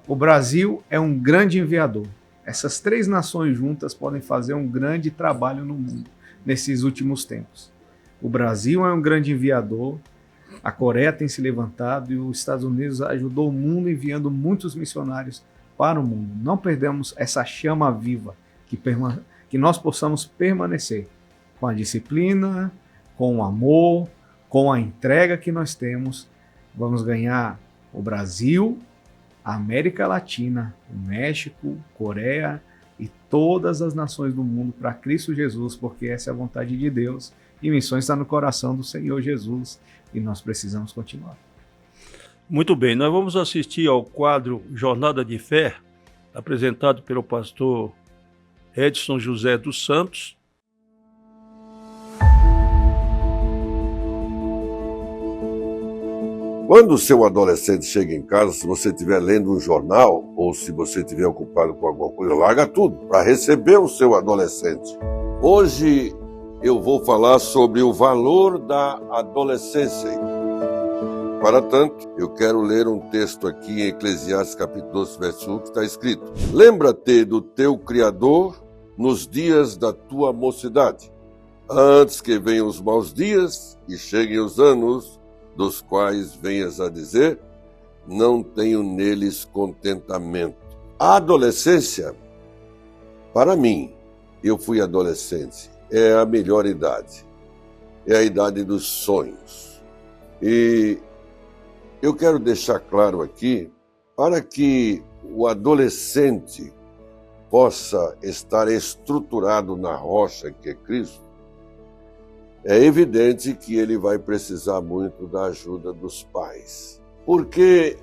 O Brasil é um grande enviador. Essas 3 nações juntas podem fazer um grande trabalho no mundo nesses últimos tempos. O Brasil é um grande enviador, a Coreia tem se levantado e os Estados Unidos ajudou o mundo enviando muitos missionários para o mundo. Não perdemos essa chama viva, que nós possamos permanecer com a disciplina, com o amor, com a entrega que nós temos. Vamos ganhar o Brasil, a América Latina, o México, Coreia e todas as nações do mundo para Cristo Jesus, porque essa é a vontade de Deus e missões está no coração do Senhor Jesus e nós precisamos continuar. Muito bem, nós vamos assistir ao quadro Jornada de Fé, apresentado pelo pastor Edson José dos Santos. Quando o seu adolescente chega em casa, se você estiver lendo um jornal ou se você estiver ocupado com alguma coisa, larga tudo para receber o seu adolescente. Hoje eu vou falar sobre o valor da adolescência. Para tanto, eu quero ler um texto aqui em Eclesiastes capítulo 12, verso 1, que está escrito: Lembra-te do teu Criador nos dias da tua mocidade, antes que venham os maus dias e cheguem os anos dos quais venhas a dizer, não tenho neles contentamento. A adolescência, para mim, eu fui adolescente, é a melhor idade. É a idade dos sonhos. E eu quero deixar claro aqui, para que o adolescente possa estar estruturado na rocha que é Cristo, é evidente que ele vai precisar muito da ajuda dos pais. Porque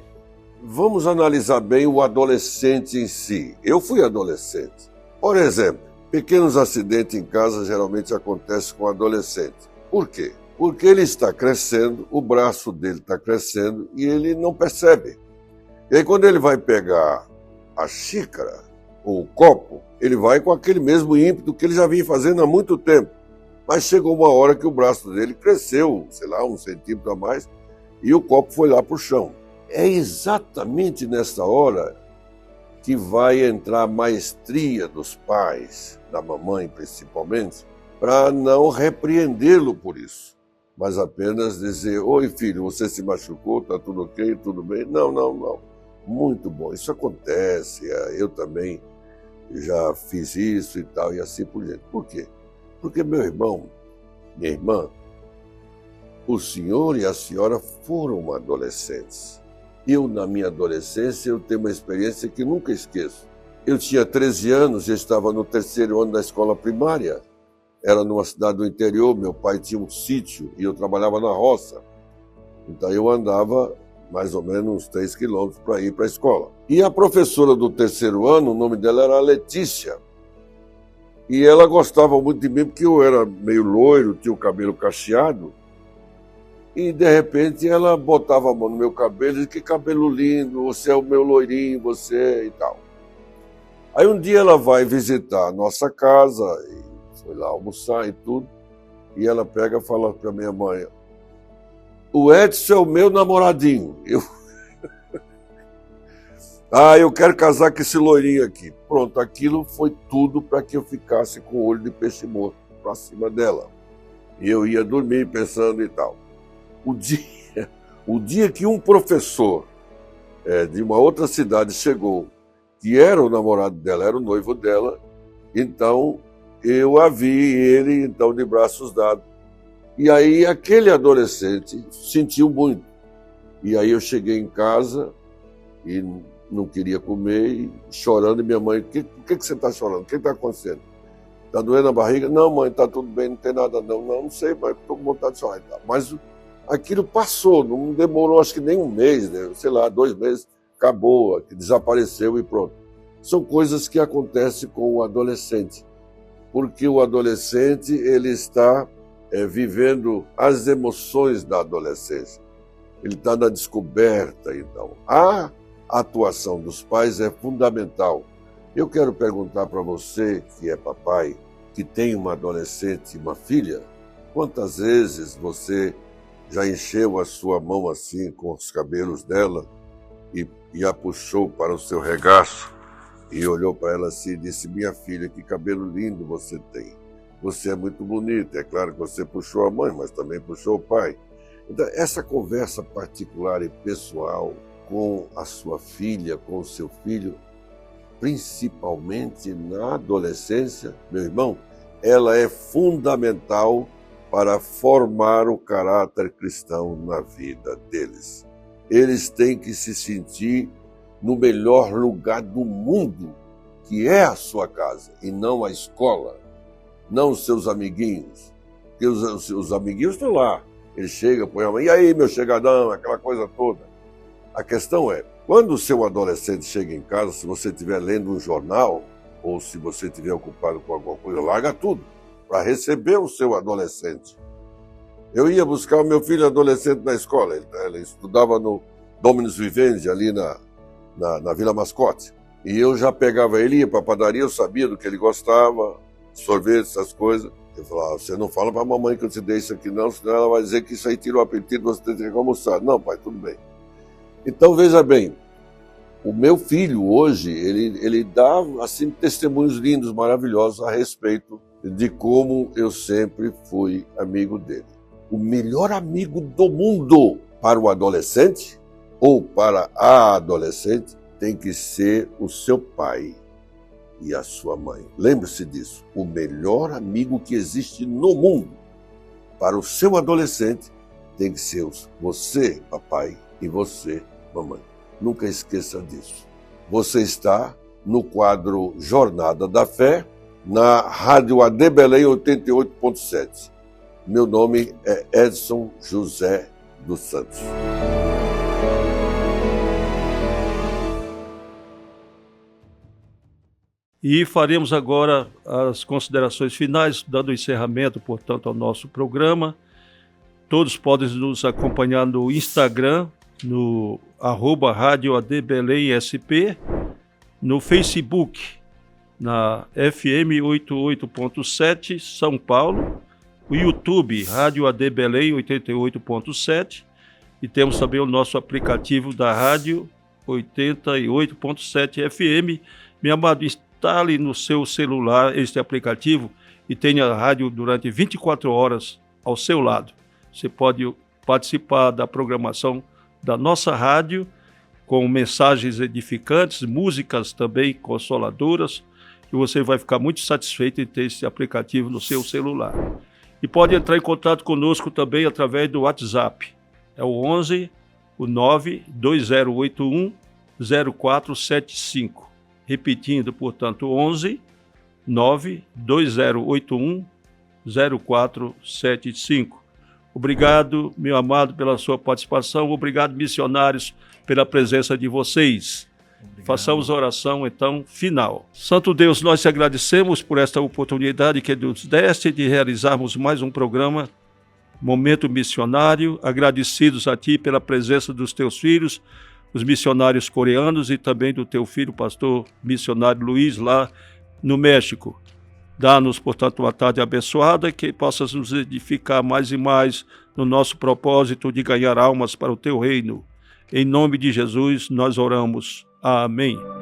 vamos analisar bem o adolescente em si. Eu fui adolescente. Por exemplo, pequenos acidentes em casa geralmente acontecem com o adolescente. Por quê? Porque ele está crescendo, o braço dele está crescendo e ele não percebe. E aí quando ele vai pegar a xícara ou o copo, ele vai com aquele mesmo ímpeto que ele já vinha fazendo há muito tempo. Mas chegou uma hora que o braço dele cresceu, sei lá, 1 centímetro a mais, e o copo foi lá para o chão. É exatamente nessa hora que vai entrar a maestria dos pais, da mamãe principalmente, para não repreendê-lo por isso, mas apenas dizer: oi filho, você se machucou, está tudo ok, tudo bem? Não. Muito bom, isso acontece, eu também já fiz isso e tal, e assim por diante. Por quê? Porque meu irmão, minha irmã, o senhor e a senhora foram adolescentes. Eu, na minha adolescência, eu tenho uma experiência que nunca esqueço. Eu tinha 13 anos e estava no 3º ano da escola primária. Era numa cidade do interior, meu pai tinha um sítio e eu trabalhava na roça. Então eu andava mais ou menos uns 3 quilômetros para ir para a escola. E a professora do 3º ano, o nome dela era Letícia. E ela gostava muito de mim porque eu era meio loiro, tinha o cabelo cacheado. E, de repente, ela botava a mão no meu cabelo e dizia, que cabelo lindo, você é o meu loirinho, você e tal. Aí um dia ela vai visitar a nossa casa, e foi lá almoçar e tudo, e ela pega e fala para minha mãe, o Edson é o meu namoradinho. Eu quero casar com esse loirinho aqui. Pronto, aquilo foi tudo para que eu ficasse com o olho de peixe morto para cima dela. E eu ia dormir pensando e tal. O dia que um professor de uma outra cidade chegou, que era o namorado dela, era o noivo dela, então eu a vi, ele então de braços dados. E aí aquele adolescente sentiu muito. E aí eu cheguei em casa e não queria comer, e chorando, e minha mãe, por que você está chorando? O que está acontecendo? Está doendo a barriga? Não, mãe, está tudo bem, não tem nada não. Não sei, mas estou com vontade de chorar. Mas aquilo passou, não demorou acho que nem um mês, né? Sei lá, 2 meses, acabou, desapareceu e pronto. São coisas que acontecem com o adolescente, porque o adolescente ele está vivendo as emoções da adolescência. Ele está na descoberta, então. A atuação dos pais é fundamental. Eu quero perguntar para você, que é papai, que tem uma adolescente, uma filha, quantas vezes você já encheu a sua mão assim com os cabelos dela e a puxou para o seu regaço e olhou para ela assim e disse, minha filha, que cabelo lindo você tem. Você é muito bonita. É claro que você puxou a mãe, mas também puxou o pai. Então, essa conversa particular e pessoal com a sua filha, com o seu filho, principalmente na adolescência, meu irmão, ela é fundamental para formar o caráter cristão na vida deles. Eles têm que se sentir no melhor lugar do mundo, que é a sua casa, e não a escola, não os seus amiguinhos. Porque os amiguinhos estão lá. Ele chega, põe a mão, e aí, meu chegadão, aquela coisa toda. A questão é, quando o seu adolescente chega em casa, se você estiver lendo um jornal, ou se você estiver ocupado com alguma coisa, larga tudo para receber o seu adolescente. Eu ia buscar o meu filho adolescente na escola, ele estudava no Dominus Vivendi, ali na Vila Mascote. E eu já pegava ele, ia para a padaria, eu sabia do que ele gostava, sorvete, essas coisas. Eu falava, você não fala para a mamãe que eu te dei isso aqui não, senão ela vai dizer que isso aí tira o apetite, você tem que almoçar. Não, pai, tudo bem. Então, veja bem, o meu filho hoje, ele dá assim, testemunhos lindos, maravilhosos a respeito de como eu sempre fui amigo dele. O melhor amigo do mundo para o adolescente ou para a adolescente tem que ser o seu pai e a sua mãe. Lembre-se disso. O melhor amigo que existe no mundo para o seu adolescente tem que ser você, papai, e você, mamãe. Nunca esqueça disso. Você está no quadro Jornada da Fé, na Rádio AD Belém 88.7. Meu nome é Edson José dos Santos. E faremos agora as considerações finais, dando encerramento, portanto, ao nosso programa. Todos podem nos acompanhar no Instagram, no @Rádio AD Belém SP, no Facebook, na FM 88.7 São Paulo, o YouTube, Rádio AD Belém 88.7, e temos também o nosso aplicativo da Rádio 88.7 FM. Meu amado, instale no seu celular este aplicativo e tenha a rádio durante 24 horas ao seu lado. Você pode participar da programação da nossa rádio com mensagens edificantes, músicas também consoladoras, e você vai ficar muito satisfeito em ter esse aplicativo no seu celular. E pode entrar em contato conosco também através do WhatsApp. É o 11 92081 0475. Repetindo, portanto, 11 92081 0475. Obrigado, meu amado, pela sua participação. Obrigado, missionários, pela presença de vocês. Façamos a oração, então, final. Santo Deus, nós te agradecemos por esta oportunidade que nos deste de realizarmos mais um programa, Momento Missionário, agradecidos a Ti pela presença dos Teus filhos, os missionários coreanos e também do Teu filho, pastor missionário Luiz, lá no México. Dá-nos, portanto, uma tarde abençoada, que possas nos edificar mais e mais no nosso propósito de ganhar almas para o Teu reino. Em nome de Jesus, nós oramos. Amém.